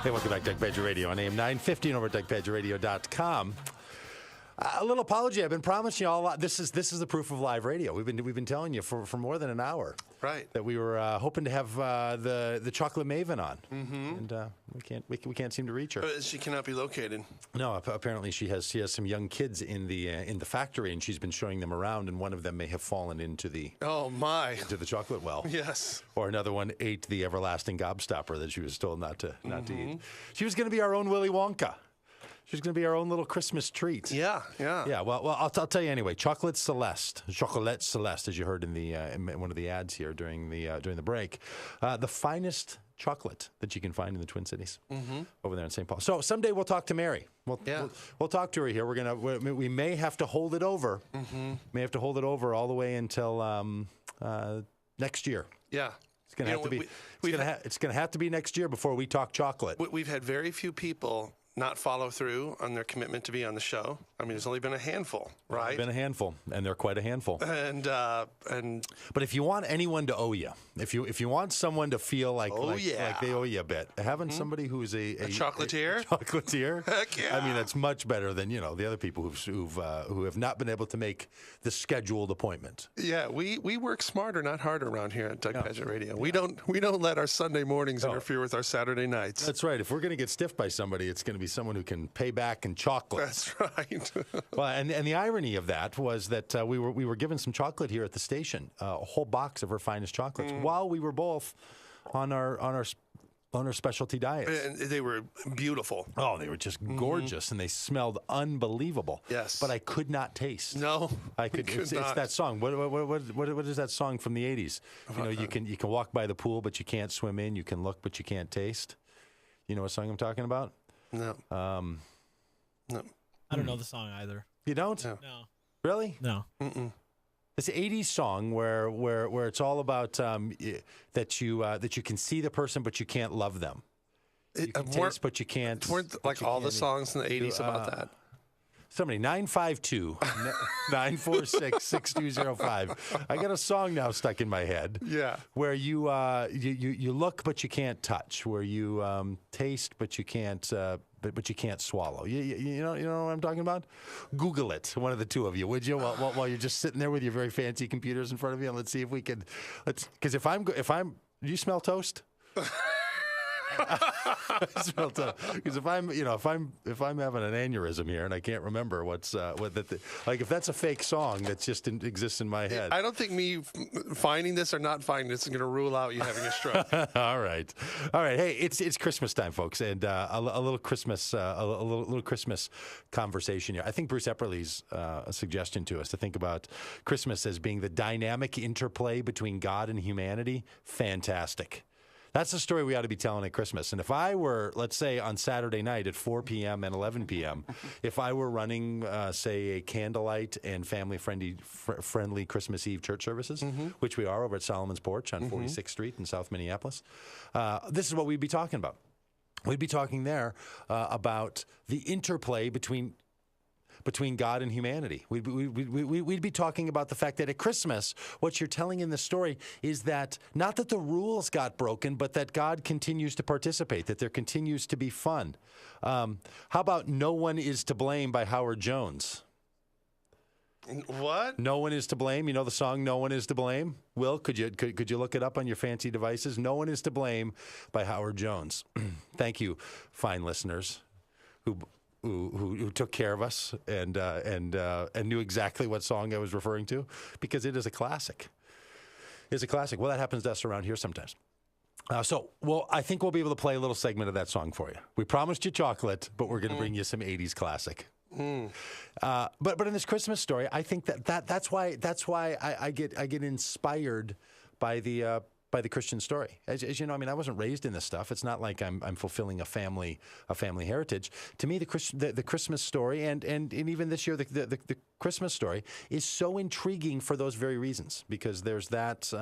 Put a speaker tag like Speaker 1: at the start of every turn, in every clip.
Speaker 1: Hey, welcome back to Doug Pagitt Radio on AM 950 and over at DougPagittRadio.com. A little apology. I've been promising you all a lot. This is the proof of live radio. We've been telling you for more than an hour,
Speaker 2: right? That
Speaker 1: we were hoping to have the chocolate maven on, and we can't seem to reach her.
Speaker 2: She cannot be located.
Speaker 1: No, apparently she has some young kids in the factory, and she's been showing them around, and one of them may have fallen into the into the chocolate well.
Speaker 2: Yes,
Speaker 1: or another one ate the everlasting gobstopper that she was told not to eat. She was going to be our own Willy Wonka. She's going to be our own little Christmas treat.
Speaker 2: Yeah.
Speaker 1: Well, I'll tell you anyway. Chocolate Celeste, as you heard in one of the ads here during the break, the finest chocolate that you can find in the Twin Cities over there in St. Paul. So someday we'll talk to Mary. We'll talk to her here. We may have to hold it over. May have to hold it over all the way until next year.
Speaker 2: Yeah.
Speaker 1: It's going to have to be. It's going to have to be next year before we talk chocolate.
Speaker 2: We've had very few people not follow through on their commitment to be on the show. I mean, there's only been a handful, right?
Speaker 1: It's been a handful, and they're quite a handful.
Speaker 2: But
Speaker 1: if you want anyone to owe you, if you want someone to feel like they owe you a bit, having somebody who's a
Speaker 2: chocolatier,
Speaker 1: heck yeah. I mean, that's much better than the other people who have not been able to make the scheduled appointment.
Speaker 2: Yeah, we work smarter, not harder around here at Doug Pagitt Radio. Yeah. We don't let our Sunday mornings interfere with our Saturday nights.
Speaker 1: That's right. If we're going to get stiffed by somebody, it's going to be someone who can pay back in chocolate.
Speaker 2: That's right.
Speaker 1: Well, and the irony of that was that we were given some chocolate here at the station, a whole box of her finest chocolates, while we were both on our specialty diets.
Speaker 2: And they were beautiful.
Speaker 1: Oh, they were just gorgeous, and they smelled unbelievable.
Speaker 2: Yes.
Speaker 1: But I could not taste.
Speaker 2: No,
Speaker 1: I could. It's that song. What is that song from the 80s? You can walk by the pool, but you can't swim in. You can look, but you can't taste. You know what song I'm talking about?
Speaker 2: No.
Speaker 3: No. I don't know the song either.
Speaker 1: You don't?
Speaker 3: No.
Speaker 1: Really?
Speaker 3: No.
Speaker 1: It's an 80s song where it's all about that you can see the person, but you can't love them. You can taste, but you can't.
Speaker 2: Weren't all the songs in the 80s about that?
Speaker 1: Somebody, 952-946-6205. I got a song now stuck in my head.
Speaker 2: Yeah.
Speaker 1: Where you look, but you can't touch. Where you taste, but you can't. But you can't swallow. You know what I'm talking about? Google it, one of the two of you, would you? While you're just sitting there with your very fancy computers in front of you, and let's see if we can. Because if I'm, do you smell toast? Because if I'm having an aneurysm here and I can't remember if that's a fake song that just exists in my head.
Speaker 2: I don't think me finding this or not finding this is going to rule out you having a stroke.
Speaker 1: All right. Hey, it's Christmas time, folks, and a little Christmas conversation here. I think Bruce Epperly's suggestion to us to think about Christmas as being the dynamic interplay between God and humanity. Fantastic. That's the story we ought to be telling at Christmas. And if I were, let's say, on Saturday night at 4 p.m. and 11 p.m., if I were running, say, a candlelight and family-friendly Christmas Eve church services, which we are over at Solomon's Porch on 46th Street in South Minneapolis, this is what we'd be talking about. We'd be talking there about the interplay between God and humanity. We'd be talking about the fact that at Christmas, what you're telling in the story is that not that the rules got broken, but that God continues to participate, that there continues to be fun. How about No One Is to Blame by Howard Jones?
Speaker 2: What?
Speaker 1: No One Is to Blame. You know the song No One Is to Blame? Will, could you look it up on your fancy devices? No One Is to Blame by Howard Jones. Thank you, fine listeners who took care of us and knew exactly what song I was referring to, because it is a classic. It's a classic. Well, that happens to us around here sometimes. I think we'll be able to play a little segment of that song for you. We promised you chocolate, but we're going to bring you some 80s classic. But in this Christmas story, I think that's why I get inspired by the Christian story. As you know, I mean, I wasn't raised in this stuff. It's not like I'm fulfilling a family heritage. To me, the Christmas story and even this year, the Christmas story is so intriguing for those very reasons, because there's that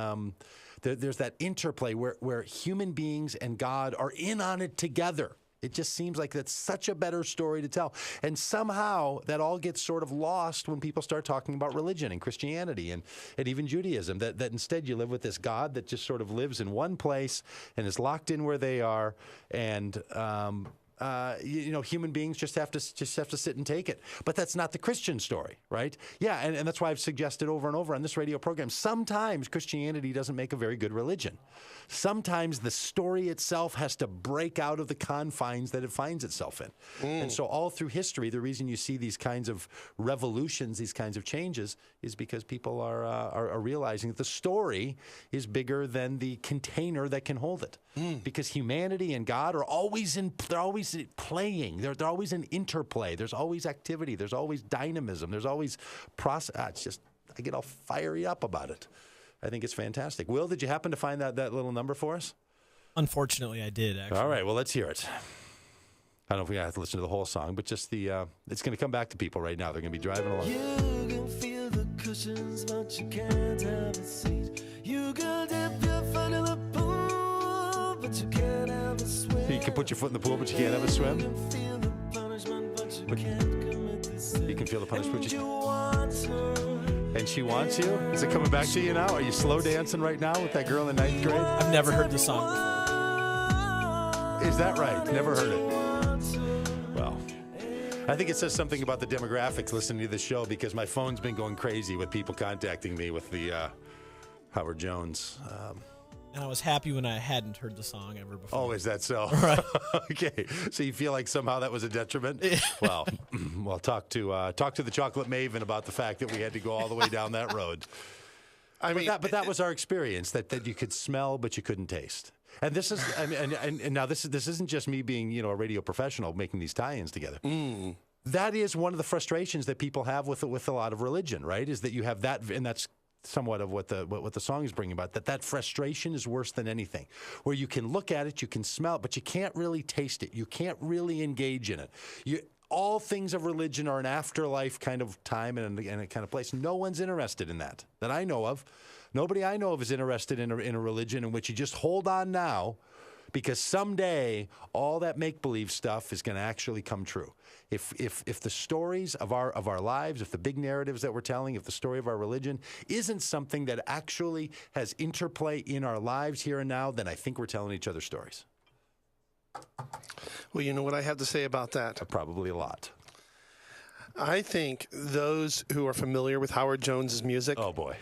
Speaker 1: interplay where human beings and God are in on it together. It just seems like that's such a better story to tell. And somehow that all gets sort of lost when people start talking about religion and Christianity and even Judaism, that instead you live with this God that just sort of lives in one place and is locked in where they are. And, human beings just have to sit and take it. But that's not the Christian story, right? Yeah, and that's why I've suggested over and over on this radio program, sometimes Christianity doesn't make a very good religion. Sometimes the story itself has to break out of the confines that it finds itself in. And so all through history, the reason you see these kinds of revolutions, these kinds of changes, is because people are realizing that the story is bigger than the container that can hold it. Because humanity and God are always playing. They're always in interplay. There's always activity. There's always dynamism. There's always process. It's just, I get all fiery up about it. I think it's fantastic. Will, did you happen to find that little number for us?
Speaker 3: Unfortunately, I did, actually.
Speaker 1: All right, well, let's hear it. I don't know if we have to listen to the whole song, but just it's going to come back to people right now. They're going to be driving along.
Speaker 4: You can feel the cushions, but you can't have a seat. You can dip your foot in the pool, but you can't have a swim.
Speaker 1: You can put your foot in the pool, but you can't have a swim.
Speaker 4: You can feel the punishment, but you can't commit the sin.
Speaker 1: You can feel the punishment, but
Speaker 4: And you want her.
Speaker 1: And she wants you? Is it coming back to you now? Are you slow dancing right now with that girl in the 9th grade?
Speaker 3: I've never heard this song before.
Speaker 1: Is that right? Never heard it. Well, I think it says something about the demographics listening to this show, because my phone's been going crazy with people contacting me with the Howard Jones.
Speaker 3: And I was happy when I hadn't heard the song ever before.
Speaker 1: Oh, is that so?
Speaker 3: Right.
Speaker 1: Okay. So you feel like somehow that was a detriment? Well, talk to the Chocolate Maven about the fact that we had to go all the way down that road. But that was our experience, that you could smell but you couldn't taste. And this is, and now this isn't just me being, a radio professional making these tie-ins together. That is one of the frustrations that people have with a lot of religion, right? Is that you have that, and that's somewhat of what the song is bringing about, that frustration is worse than anything, where you can look at it, you can smell it, but you can't really taste it. You can't really engage in it. All things of religion are an afterlife kind of time and a kind of place. No one's interested in that I know of. Nobody I know of is interested in a religion in which you just hold on now, because someday all that make-believe stuff is going to actually come true. If the stories of our lives, if the big narratives that we're telling, if the story of our religion isn't something that actually has interplay in our lives here and now, then I think we're telling each other stories.
Speaker 2: Well, you know what I have to say about that?
Speaker 1: Probably a lot.
Speaker 2: I think those who are familiar with Howard Jones's music,
Speaker 1: oh boy,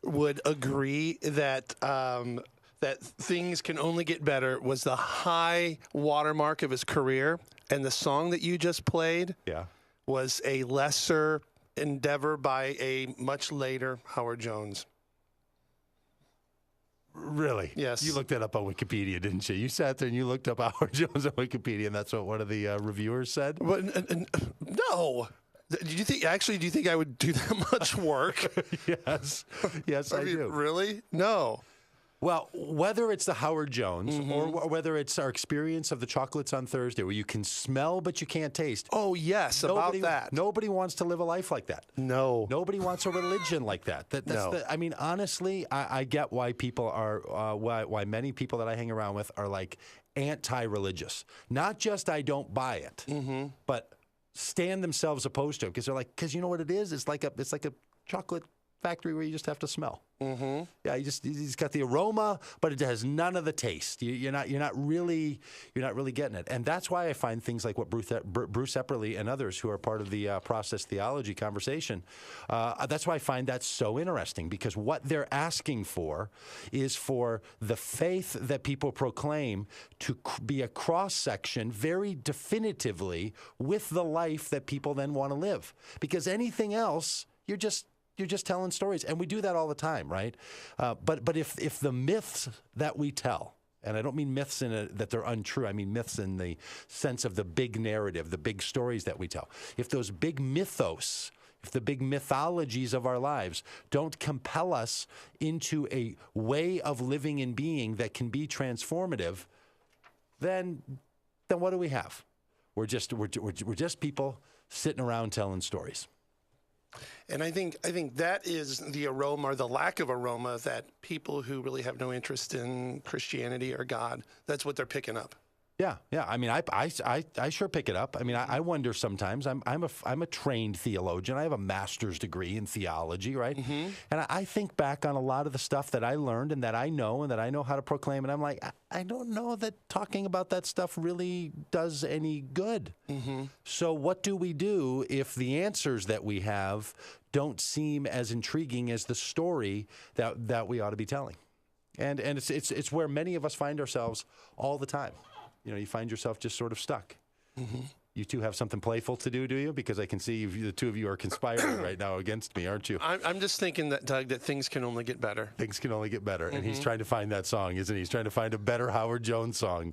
Speaker 2: would agree that that Things Can Only Get Better was the high watermark of his career, and the song that you just played was a lesser endeavor by a much later Howard Jones.
Speaker 1: Really?
Speaker 2: Yes.
Speaker 1: You looked that up on Wikipedia, didn't you? You sat there and you looked up Howard Jones on Wikipedia, and that's what one of the reviewers said?
Speaker 2: But, no. Do you think I would do that much work?
Speaker 1: Yes. Yes, I do.
Speaker 2: Really? No.
Speaker 1: Well, whether it's the Howard Jones or whether it's our experience of the Chocolates on Thursday, where you can smell but you can't taste.
Speaker 2: Oh, yes, about that.
Speaker 1: Nobody wants to live a life like that.
Speaker 2: No.
Speaker 1: Nobody wants a religion like that. Honestly, I get why people are, why many people that I hang around with are like anti-religious. Not just I don't buy it, but stand themselves opposed to it, because you know what it is? It's like a chocolate factory where you just have to smell. Yeah, he's got the aroma, but it has none of the taste. You're not really getting it, and that's why I find things like what Bruce Epperly and others who are part of the Process Theology conversation. That's why I find that so interesting, because what they're asking for is for the faith that people proclaim to be a cross section very definitively with the life that people then want to live. Because anything else, you're just telling stories, and we do that all the time, right? But if the myths that we tell, and I don't mean myths that they're untrue, I mean myths in the sense of the big narrative, the big stories that we tell. If those big mythos, if the big mythologies of our lives don't compel us into a way of living and being that can be transformative, then what do we have? We're just people sitting around telling stories.
Speaker 2: And I think that is the aroma, or the lack of aroma, that people who really have no interest in Christianity or God, that's what they're picking up.
Speaker 1: Yeah. I mean, I sure pick it up. I mean, I wonder sometimes. I'm a trained theologian. I have a master's degree in theology, right?
Speaker 2: Mm-hmm.
Speaker 1: And I think back on a lot of the stuff that I learned and that I know how to proclaim. And I'm like, I don't know that talking about that stuff really does any good.
Speaker 2: Mm-hmm.
Speaker 1: So what do we do if the answers that we have don't seem as intriguing as the story that we ought to be telling? And it's where many of us find ourselves all the time. You know, you find yourself just sort of stuck.
Speaker 2: Mm-hmm.
Speaker 1: You two have something playful to do you? Because I can see the two of you are conspiring right now against me, aren't you?
Speaker 2: I'm just thinking that, Doug, that things can only get better.
Speaker 1: Things can only get better.
Speaker 2: Mm-hmm.
Speaker 1: And he's trying to find that song, isn't he? He's trying to find a better Howard Jones song.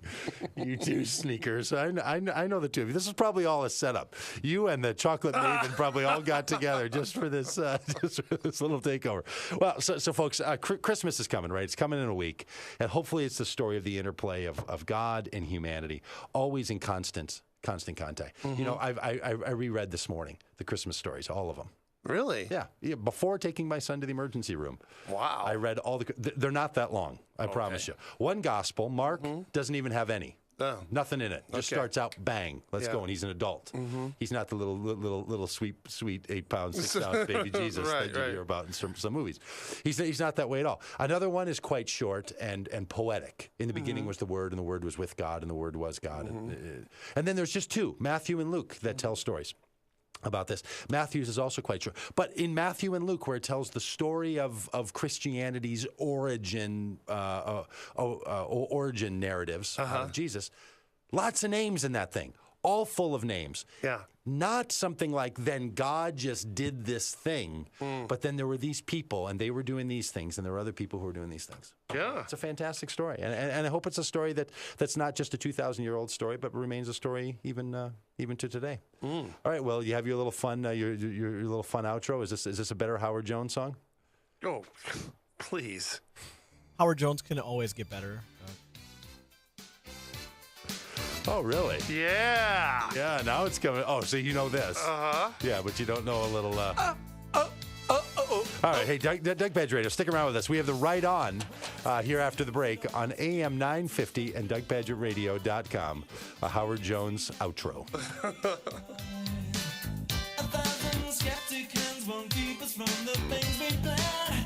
Speaker 1: You two sneakers. I know the two of you. This is probably all a setup. You and the Chocolate Maven probably all got together just for this little takeover. Well, so folks, Christmas is coming, right? It's coming in a week. And hopefully it's the story of the interplay of God and humanity, always in constant contact.
Speaker 2: Mm-hmm.
Speaker 1: You know, I reread this morning the Christmas stories, all of them.
Speaker 2: Really?
Speaker 1: Yeah. Before taking my son to the emergency room.
Speaker 2: Wow.
Speaker 1: I read all they're not that long, I promise you. One gospel, Mark, doesn't even have any.
Speaker 2: Oh.
Speaker 1: Nothing in it. Just starts out, bang, let's go, and he's an adult.
Speaker 2: Mm-hmm.
Speaker 1: He's not the little sweet 8-pound, 6-ounce baby Jesus that you hear about in some movies. He's not that way at all. Another one is quite short and poetic. In the beginning was the Word, and the Word was with God, and the Word was God. And then there's just two, Matthew and Luke, that tell stories about this. Matthew's is also quite short. But in Matthew and Luke, where it tells the story of Christianity's origin narratives of Jesus, lots of names in that thing, all full of names.
Speaker 2: Yeah.
Speaker 1: Not something like, then God just did this thing, but then there were these people, and they were doing these things, and there were other people who were doing these things.
Speaker 2: Yeah.
Speaker 1: It's a fantastic story. And I hope it's a story that's not just a 2,000-year-old story, but remains a story even to today. All right, well, you have your little fun your little fun outro. Is this a better Howard Jones song?
Speaker 2: Oh, please.
Speaker 3: Howard Jones can always get better.
Speaker 1: Oh, really?
Speaker 2: Yeah.
Speaker 1: Yeah, now it's coming. Oh, so you know this.
Speaker 2: Uh-huh.
Speaker 1: Yeah, but you don't know a little... All right, hey, Doug Pagitt Radio, stick around with us. We have the Right On here after the break on AM 950 and DougPagittRadio.com. A Howard Jones outro.
Speaker 4: 1,000 skeptic hands won't keep us from the things we plan.